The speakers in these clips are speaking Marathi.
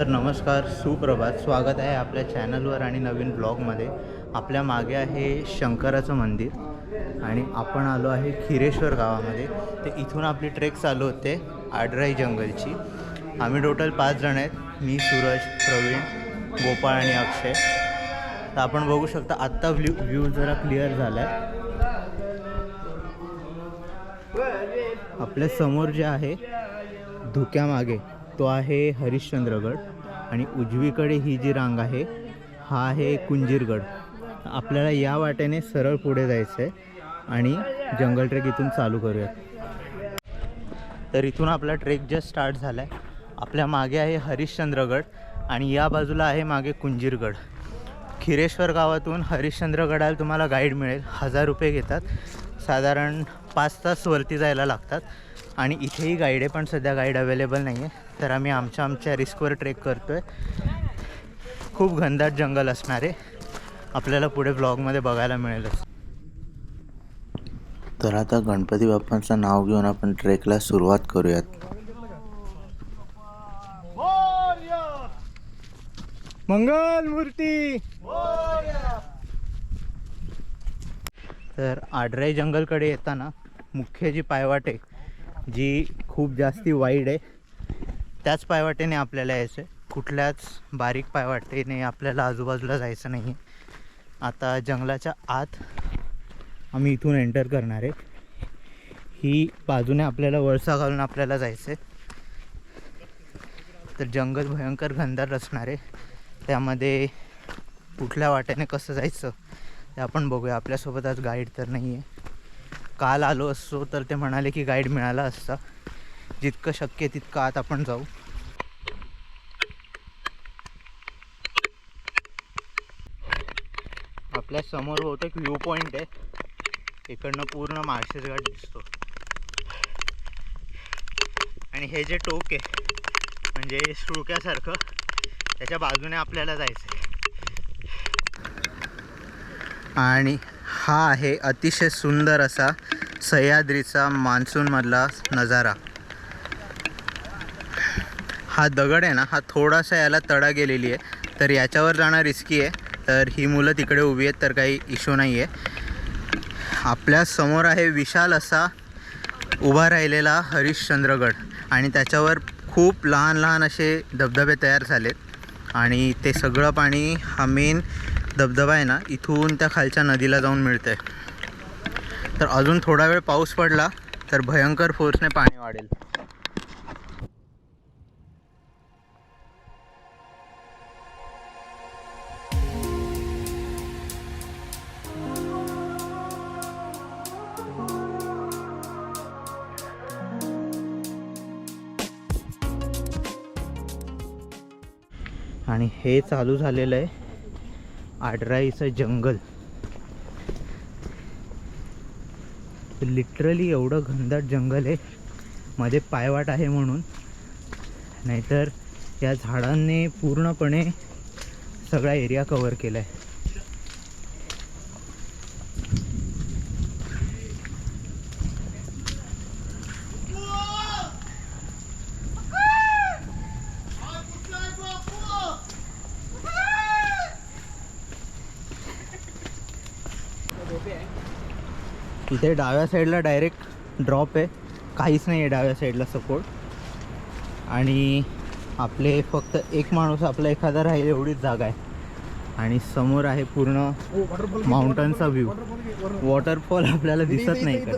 तर नमस्कार, सुप्रभात, स्वागत आहे आपल्या चॅनलवर आणि नवीन ब्लॉगमध्ये. आपल्या मागे आहे शंकराचं मंदिर आणि आपण आलो आहे खिरेश्वर गावामध्ये. तर इथून आपली ट्रेक चालू होते आडराई जंगलची. आम्ही टोटल 5 जण आहेत, मी, सूरज, प्रवीण, गोपाळ आणि अक्षय. तर आपण बघू शकता आत्ता व्ह्यू जरा क्लिअर झाला आहे. आपल्या समोर जे आहे धुक्यामागे तो आहे हरिश्चंद्रगड आणि उजवीकडे ही जी रांग आहे हा आहे कुंजीरगड. आपल्याला या वाटेने सरळ पुढे जायचं आहे आणि जंगल ट्रेक इथून चालू करूयात. तर इथून आपला ट्रेक जस्ट स्टार्ट झाला आहे. आपल्या मागे आहे हरिश्चंद्रगड आणि या बाजूला आहे मागे कुंजीरगड. खिरेश्वर गावातून हरिश्चंद्रगडाला तुम्हाला गाईड मिळेल. 1000 रुपये घेतात, साधारण 5 तास वरती जायला लागतात. आणि इथेही गाईड आहे पण सध्या गाईड अवेलेबल नाही आहे, तर आम्ही आमच्या रिस्कवर ट्रेक करतो आहे. खूप घनदाट जंगल असणार आहे, आपल्याला पुढे ब्लॉगमध्ये बघायला मिळेलच. तर आता गणपती बाप्पांचं नाव घेऊन आपण ट्रेकला सुरुवात करूयात. मंगल मूर्ती. तर आडराई जंगलकडे येताना मुख्य जी पायवाट आहे जी खूप जास्ती वाईड आहे त्याच पायवाटेने आपल्याला यायचं आहे. कुठल्याच बारीक पायवाटेने आपल्याला आजूबाजूला जायचं नाही आहे. आता जंगलाच्या आत आम्ही इथून एंटर करणार आहे. ही बाजूने आपल्याला वळसा घालून आपल्याला जायचं आहे. तर जंगल भयंकर घनदाट असणार आहे, त्यामध्ये कुठल्या वाटेने कसं जायचं ते आपण बघूया. आपल्यासोबत आज गाईड तर नाही आहे. काल आलो असतो तर ते म्हणाले की गाईड मिळाला असता. जितकं शक्य तितकं आत आपण जाऊ. आपल्या समोर बहुतेक व्ह्यू पॉईंट आहे, इकडनं पूर्ण माळशेज घाट दिसतो. आणि हे जे टोक आहे म्हणजे सुळक्यासारखं, त्याच्या बाजूने आपल्याला जायचं आहे. आणि हा आहे अतिशय सुंदर असा सह्याद्रीचा मान्सूनमधला नजारा. हा दगड आहे ना, हा थोडासा याला तडा गेलेली आहे, तर याच्यावर जाणं रिस्की आहे. तर ही मुलं तिकडे उभी आहेत तर काही इश्यू नाही आहे. आपल्या समोर आहे विशाल असा उभा राहिलेला हरिश्चंद्रगड आणि त्याच्यावर खूप लहान लहान असे धबधबे तयार झालेत. आणि ते सगळं पाणी, हा मेन धबधबा आहे ना, इथून त्या खालच्या नदीला जाऊन मिळतं आहे. तर अजून थोडा वेळ पाऊस पडला तर भयंकर फोर्सने पाणी वाढेल. आणि हे चालू झालेलं आहे आडराईचं जंगल. लिटरली एवढं घनदाट जंगल आहे, मध्ये पायवाट आहे म्हणून, नाहीतर या झाडांनी पूर्णपणे सगळा एरिया कव्हर केला आहे. इथे डाव्या साईडला डायरेक्ट ड्रॉप आहे, काहीच नाही आहे डाव्या साईडला सपोर्ट. आणि आपले फक्त एक माणूस आपला एखादा राहील एवढीच जागा आहे. आणि समोर आहे पूर्ण माउंटनचा व्ह्यू. वॉटरफॉल आपल्याला दिसत नाही का?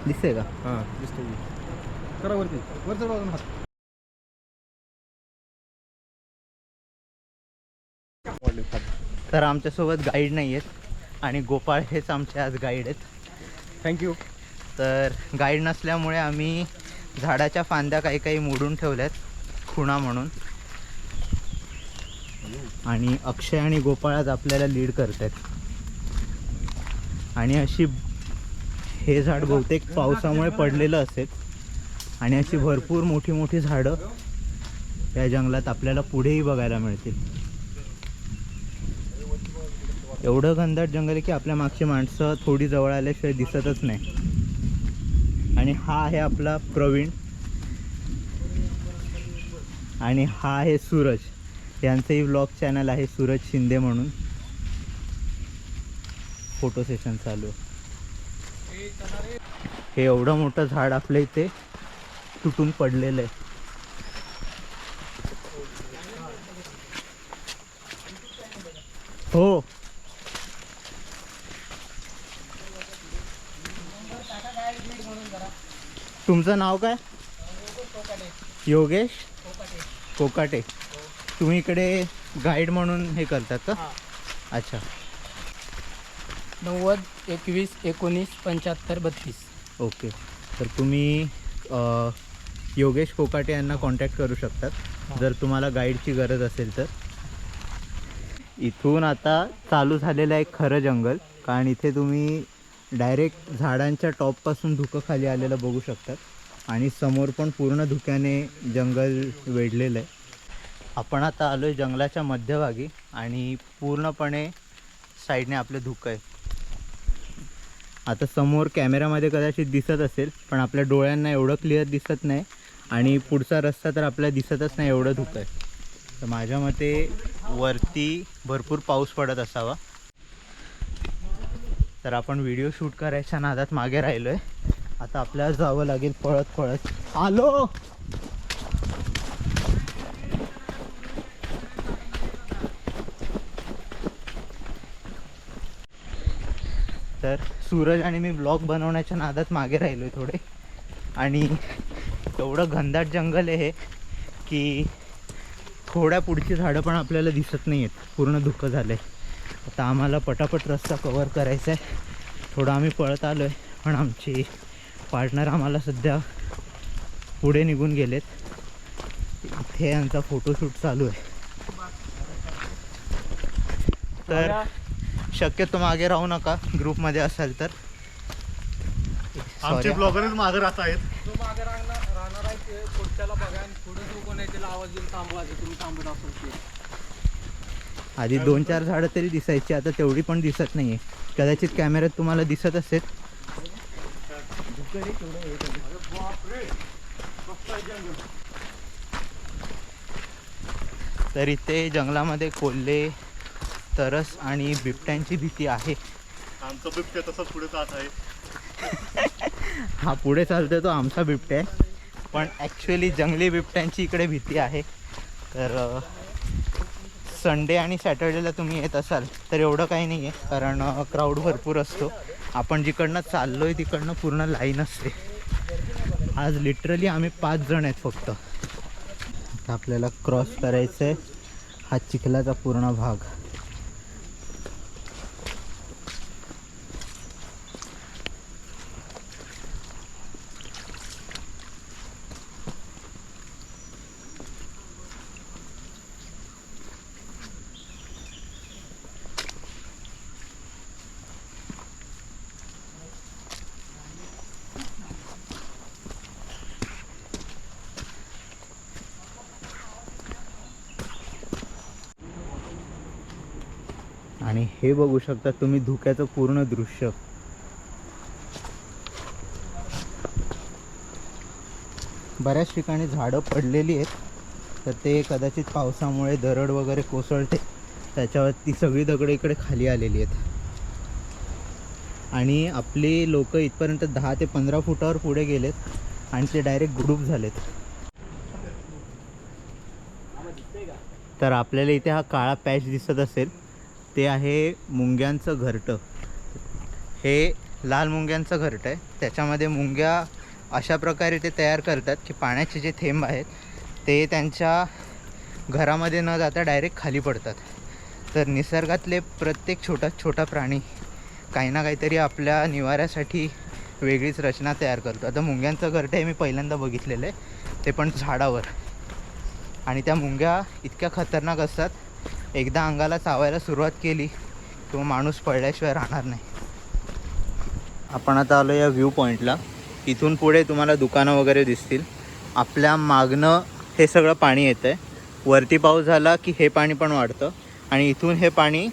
दिसते का? हां दिसते. तर आमच्यासोबत गाईड नाही आहेत आणि गोपाळ हेच आमचे आज गाईड आहेत. थँक्यू. तर गाईड नसल्यामुळे आम्ही झाडाच्या फांद्या काही काही मोडून ठेवल्यात खुणा म्हणून. आणि अक्षय आणि गोपाळ आज आपल्याला लीड करत आहेत. आणि अशी हे झाड बहुतेक पावसामुळे पडलेलं असेल आणि अशी भरपूर मोठी मोठी झाडं या जंगलात आपल्याला पुढेही बघायला मिळतील. एवढं घनदाट जंगल आहे की आपल्या मागची माणसं थोडी जवळ आल्याशिवाय दिसतच नाही. आणि हा आहे आपला प्रवीण. आणि हा आहे सूरज, यांचंही व्लॉग चॅनल आहे सूरज शिंदे म्हणून. फोटो सेशन चालू आहे. हे एवढं मोठं झाड आपल्या इथे तुटून पडलेलं आहे. हो, तुमचं नाव काय? योगेश कोकाटे. तुम्ही इकडे गाईड म्हणून हे करतात का? अच्छा. 90 21 19 75 32. ओके. तर तुम्ही योगेश कोकाटे यांना कॉन्टॅक्ट करू शकतात जर तुम्हाला गाईडची गरज असेल तर. इथून आता चालू झालेलं आहे खरं जंगल, कारण इथे तुम्ही डायरेक्ट झाडांच्या टॉपपासून धुकं खाली आलेलं बघू शकतात आणि समोर पण पूर्ण धुक्याने जंगल वेढलेलं आहे. आपण आता आलो आहे जंगलाच्या मध्यभागी आणि पूर्णपणे साईडने आपलं धुकं आहे. आता समोर कॅमेरामध्ये कदाचित दिसत असेल, पण आपल्या डोळ्यांना एवढं क्लिअर दिसत नाही आणि पुढचा रस्ता तर आपल्याला दिसतच नाही, एवढं धुकं आहे. तर माझ्या मते वरती भरपूर पाऊस पडत असावा. तर आपण व्हिडिओ शूट करायच्या नादात मागे राहिलो आहे. आता आपल्याला जावं लागेल पळत पळत. आलो. तर सूरज आणि मी ब्लॉग बनवण्याच्या नादात मागे राहिलो आहे थोडे, आणि एवढं घनदाट जंगल आहे हे की थोड्या पुढची झाडं पण आपल्याला दिसत नाही आहेत, पूर्ण धुकं झालं आहे. आता आम्हाला पटापट रस्ता कवर करायचा आहे. थोडं आम्ही पळत आलो आहे, पण आमची पार्टनर आम्हाला सध्या पुढे निघून गेलेत. इथे यांचा फोटोशूट चालू आहे. तर शक्यतो मागे राहू नका ग्रुपमध्ये असाल तर. आमचे ब्लॉगरच मागे राहत आहेत. जो मागे राहणार आहे ते पुढच्याला बघा आणि पुढे जो कोण आहे त्याला आवाज देऊन थांबवायचं, तुम्ही थांबत असाल ते. आधी 2-4 झाडं तरी दिसायची, आता तेवढी पण दिसत नाही आहे. कदाचित कॅमेऱ्यात तुम्हाला दिसत असेल. तर इथे जंगलामध्ये कोल्हे, तरस आणि बिबट्यांची भीती आहे. आमचं बिबट्या तसंच पुढे जात आहे. हा पुढे चालतोय तो आमचा बिबट्या आहे, पण ॲक्च्युली जंगली बिबट्यांची इकडे भीती आहे. तर संडे आणि सॅटर्डेला तुम्ही येत असाल तर एवढं काही नाही आहे, कारण क्राऊड भरपूर असतो. आपण जिकडनं चाललो आहे तिकडनं पूर्ण लाईन असते. आज लिटरली आम्ही 5 जण आहेत फक्त. आता आपल्याला क्रॉस करायचं आहे हा चिखलाचा पूर्ण भाग. आणि हे बघू शकता तुम्ही धुक्याचं पूर्ण दृश्य. बऱ्याच ठिकाणी झाडं पडलेली आहेत, तर ते कदाचित पावसामुळे दरड वगैरे कोसळते, त्याच्यावर ती सगळी दगडं इकडे खाली आलेली आहेत. आणि आपली लोक इथपर्यंत 10 ते 15 फुटावर पुढे गेलेत आणि ते डायरेक्ट ग्रुप झालेत. तर आपल्याला इथे हा काळा पॅच दिसत असेल, ते आहे मुंग्यांचं घरटं. हे लाल मुंग्यांचं घरटं आहे. त्याच्यामध्ये मुंग्या अशा प्रकारे ते तयार करतात की पाण्याचे जे थेंब आहेत ते त्यांच्या घरामध्ये न जाता डायरेक्ट खाली पडतात. तर निसर्गातले प्रत्येक छोटा प्राणी काही ना काहीतरी आपल्या निवाऱ्यासाठी वेगळीच रचना तयार करतो. आता मुंग्यांचं घरटं हे मी पहिल्यांदा बघितलेलं आहे, ते पण झाडावर. आणि त्या मुंग्या इतक्या खतरनाक असतात, एकदा अंगाला चावायला सुरुवात केली किंवा माणूस पडल्याशिवाय राहणार नाही. आपण आता आलो या व्ह्यू पॉईंटला. इथून पुढे तुम्हाला दुकानं वगैरे दिसतील. आपल्या मागणं हे सगळं पाणी येतं आहे. वरती पाऊस झाला की हे पाणी पण वाढतं आणि इथून हे पाणी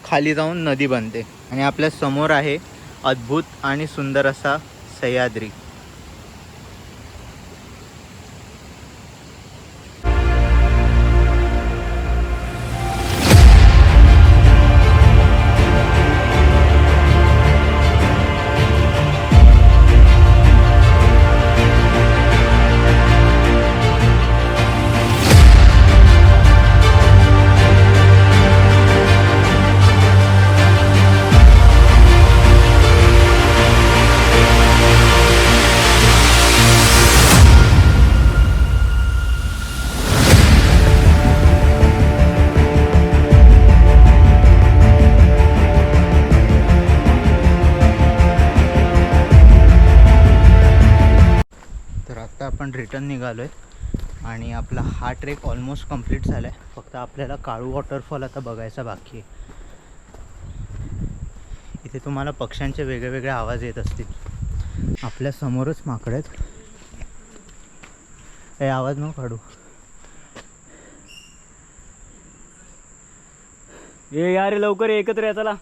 खाली जाऊन नदी बनते. आणि आपल्या समोर आहे अद्भुत आणि सुंदर असा सह्याद्री. आपण रिटर्न निघालो आहे आणि आपला हा ट्रेक ऑलमोस्ट कंप्लीट झाला आहे. फक्त आपल्याला काळू वॉटरफॉल आता बघायचा बाकी आहे. इथे तुम्हाला पक्ष्यांचे वेगळे वेगळे आवाज येत असतील. आपल्या समोरच माकडं आहेत. हे आवाज नको काढू. ये यार लवकर एकत्र या चला.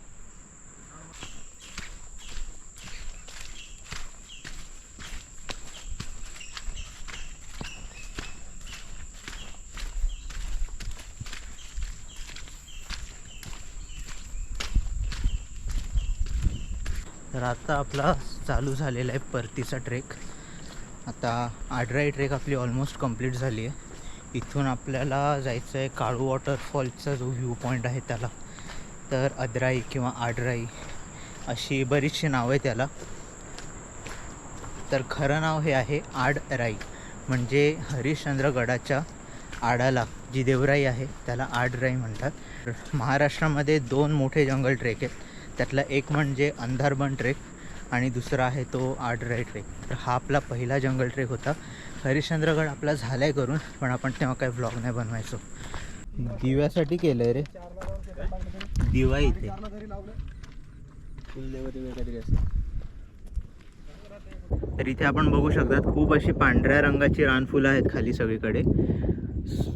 तर आता आपला चालू झालेला आहे परतीचा ट्रेक. आता आडराई ट्रेक आपली ऑलमोस्ट कंप्लीट झाली आहे. इथून आपल्याला जायचं आहे काळू वॉटरफॉलचा जो व्ह्यू पॉईंट आहे त्याला. तर अदराई किंवा आडराई अशी बरीचशी नावं आहे त्याला. तर खरं नाव हे आहे आडराई, म्हणजे हरिश्चंद्रगडाच्या आडाला जी देवराई आहे त्याला आडराई म्हणतात. महाराष्ट्रामध्ये 2 मोठे जंगल ट्रेक आहेत. त्यातला एक म्हणजे अंधारबन ट्रेक आणि दुसरा आहे तो आडराई ट्रेक. तर हा आपला पहिला जंगल ट्रेक होता. हरिश्चंद्रगड आपला झाला आहे करून, पण आपण तेव्हा काही व्लॉग नाही बनवायचो. दिव्यासाठी केलं आहे रे, दिवा इथे. तर इथे आपण बघू शकतात खूप अशी पांढऱ्या रंगाची रानफुलं आहेत खाली सगळीकडे.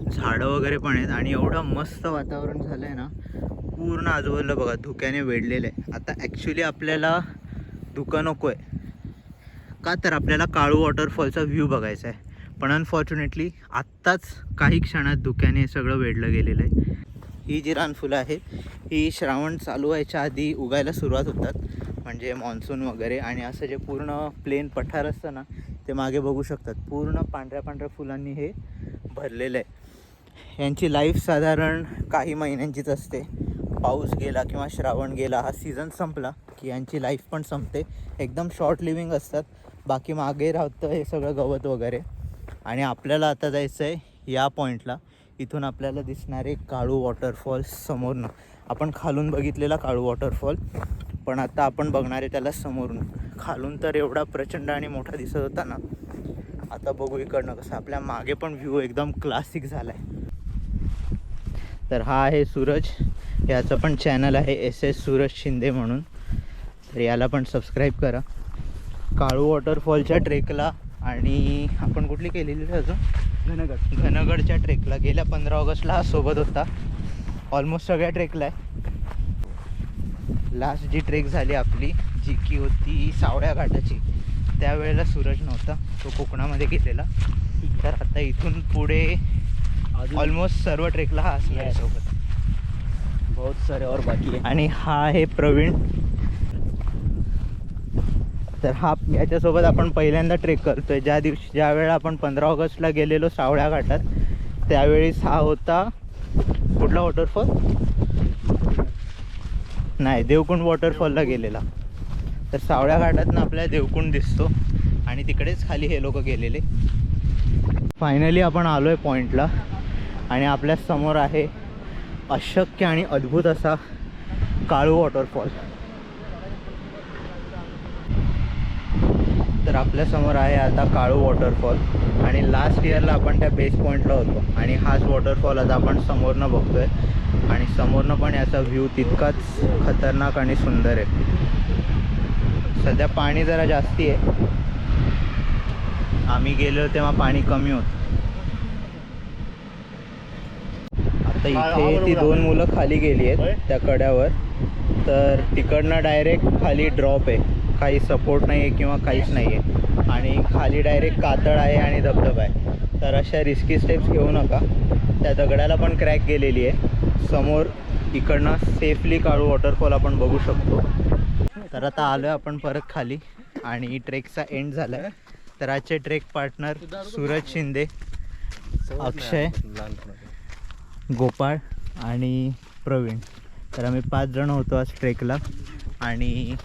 झाडं वगैरे पण आहेत आणि एवढं मस्त वातावरण झालं आहे ना. पूर्ण आजूबाजूला बघा धुक्याने वेढलेलं आहे. आता ॲक्च्युली आपल्याला धुकं नको आहे का, तर आपल्याला काळू वॉटरफॉलचा व्ह्यू बघायचा आहे. पण अनफॉर्च्युनेटली आत्ताच काही क्षणात धुक्याने सगळं वेढलं गेलेलं आहे. ही जी रानफुलं आहेत ही श्रावण चालू व्हायच्या आधी उगायला सुरुवात होतात, म्हणजे मान्सून वगैरे. आणि असं जे पूर्ण प्लेन पठार असतं ना ते मागे बघू शकतात, पूर्ण पांढऱ्या पांढऱ्या फुलांनी हे भरलेलं आहे. यांची लाईफ साधारण काही महिन्यांचीच असते. पाऊस गेला किंवा श्रावण गेला, हा सीझन संपला की यांची लाईफ पण संपते. एकदम शॉर्ट लिव्हिंग असतात. बाकी मागे राहतं हे सगळं गवत वगैरे. आणि आपल्याला आता जायचं आहे या पॉईंटला. इथून आपल्याला दिसणारे काळू वॉटरफॉल समोरनं. आपण खालून बघितलेला काळू वॉटरफॉल, पण आता आपण बघणार आहे त्याला समोरून. खालून तर एवढा प्रचंड आणि मोठा दिसत होता ना. आता बघू इकडनं कसं. आपल्या मागे पण व्ह्यू एकदम क्लासिक झाला आहे. तर हा आहे सूरज. याचं पण चॅनल आहे SS सूरज शिंदे म्हणून, तर याला पण सबस्क्राईब करा. काळू वॉटरफॉलच्या ट्रेकला आणि आपण कुठली केलेली अजून घनगडच्या ट्रेकला गेल्या 15 ऑगस्टला हा सोबत होता. ऑलमोस्ट सगळ्या ट्रेकला आहे. लास्ट जी ट्रेक झाली आपली जी की होती सावळ्या घाटाची, त्यावेळेला सूरज नव्हता, तो कोकणामध्ये गेलेला. तर आता इथून पुढे ऑलमोस्ट सर्व ट्रेकला हा असणार सोबत. बहुत सारे और बाकी है. आणि हा आहे प्रवीण. तर हा याच्यासोबत आपण पहिल्यांदा ट्रेक करतोय. ज्या वेळेला आपण 15 ऑगस्टला गेलेलो सावळ्या घाटात, त्यावेळेस हा होता कुठला वॉटरफॉल नाही, देवकुंड वॉटरफॉलला गेलेला. तर सावळ्या घाटातनं आपल्याला देवकुंड दिसतो आणि तिकडेच खाली हे लोक गेलेले. फायनली आपण आलो आहे पॉईंटला आणि आपल्या समोर आहे अशक्य आणि अद्भुत असा काळू वॉटरफॉल. तर आपल्यासमोर आहे आता काळू वॉटरफॉल. आणि लास्ट इयरला आपण त्या बेस पॉईंटला होतो आणि हाच वॉटरफॉल आता आपण समोरनं बघतोय. आणि समोरनं पण याचा व्ह्यू तितकाच खतरनाक आणि सुंदर आहे. सध्या पाणी जरा जास्ती आहे, आम्ही गेलो तेव्हा पाणी कमी होतं. आता इथे ती 2 मुलं खाली गेली आहेत त्या कड्यावर. तर तिकडनं डायरेक्ट खाली ड्रॉप आहे, काही सपोर्ट नाही आहे किंवा काहीच नाही आहे. आणि खाली डायरेक्ट कातळ आहे आणि धबधबा आहे. तर अशा रिस्की स्टेप्स घेऊ नका. त्या दगडाला पण क्रॅक गेलेली आहे. समोर इकडनं सेफली काळू वॉटरफॉल आपण बघू शकतो. तर आता आलो आहे आपण परत खाली आणि ट्रेकचा एंड झाला आहे. तर आजचे ट्रेक पार्टनर सूरज शिंदे, अक्षय, गोपाळ आणि प्रवीण. तर आम्ही 5 जण होतो आज ट्रेकला. आणि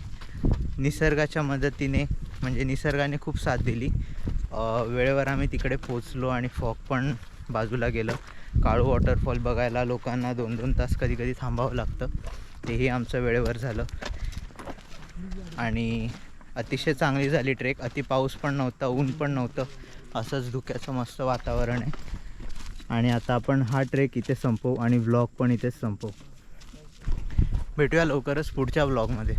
निसर्गाच्या मदतीने, म्हणजे निसर्गाने खूप साथ दिली. वेळेवर आम्ही तिकडे पोचलो आणि फॉग पण बाजूला गेलं. काळू वॉटरफॉल बघायला लोकांना 2-2 तास कधी कधी थांबावं लागतं, तेही आमचं वेळेवर झालं. आणि अतिशय चांगली झाली ट्रेक. अति पाऊस पण नव्हता, ऊन पण नव्हतं, असंच धुक्याचं मस्त वातावरण आहे. आणि आता आपण हा ट्रेक इथे संपवू आणि व्लॉग पण इथेच संपवू. भेटूया लवकरच पुढच्या व्लॉगमध्ये.